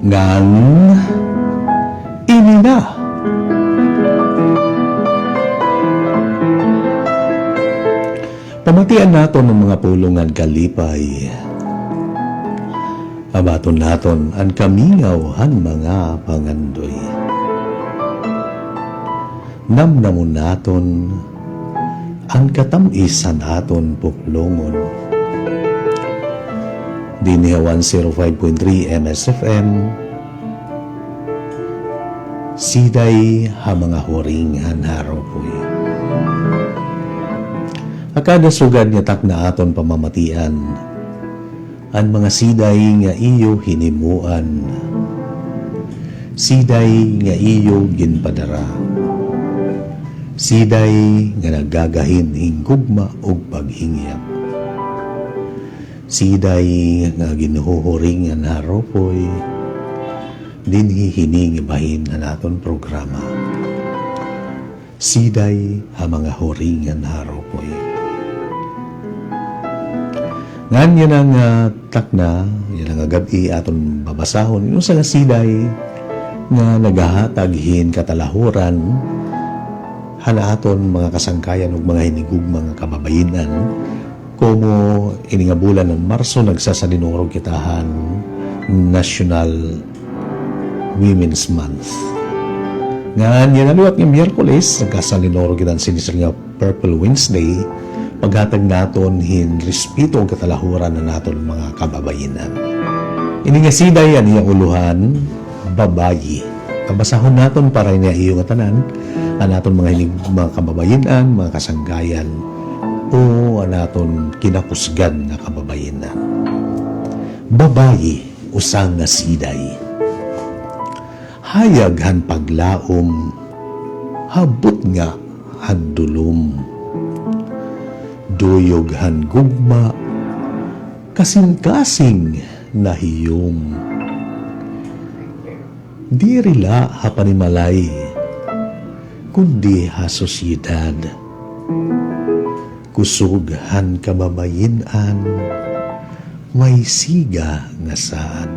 ngan ini na. Pamatian naton ng mga pulungan kalipay. Abaton naton ang kamingaw han mga pangandoy. Namnamon naton ang katamisan naton puplongon. Dinihawan 05.3 MSFM. Siday ha mga huring hanharaw po'y. Akada sugad nga tak na aton pamamatian, ang mga siday nga iyo hinimuan, siday nga iyo ginpadara, siday nga nagagahin hinggugma og paghingyap, siday nga ginuhuhuring ang haropoy, dinhi hining ibahin ang aton programa. Siday ha mga huring ang haropoy. Ngan yan ang takna, yan ang gabi aton babasahon. Yung sa siday nga nagahataghin katalahuran hala aton mga kasangkayan ug mga hinigug mga kababayinan como ini nga bulan ng Marso nagsasalinurog kitahan National Women's Month. Ngan yan aluwat ng Miyerkules nagkasalinurog kitan sinisir nga Purple Wednesday paghatag naton hin respeto ang katalahuran na naton mga kababayinan. Ini nga siday ang iyang uluhan, babayi. Kabasahon naton para niya iyo nga tanan, ang naton mga kababayinan, mga kasanggayan, o ang naton kinakusgan nga kababayinan. Babayi, usang nga siday. Hayag han paglaom, habot nga han dulom. Duyog han gugma, kasing-kasing nahiyom. Di rila ha panimalay, kundi ha sosyedad. Kusog han kababayinan, may siga nga saad.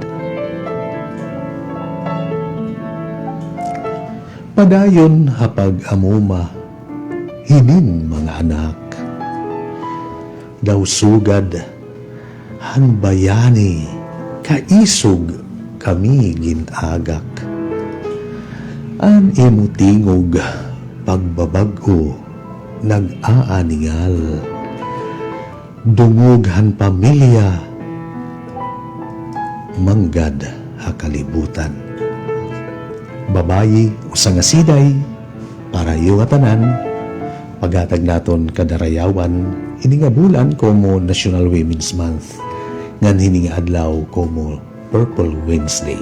Padayon hapag amuma, hinin mga anak. Daw sugad, han bayani, kaisog kami ginagak. An imutingog, pagbabago, nag-aaningal. Dungog han pamilya, manggad ha kalibutan. Babayi, usang nga siday, para iyo nga tanan, paghatag naton kadarayawan, ini nga bulan como National Women's Month, ngan hini nga adlaw como Purple Wednesday.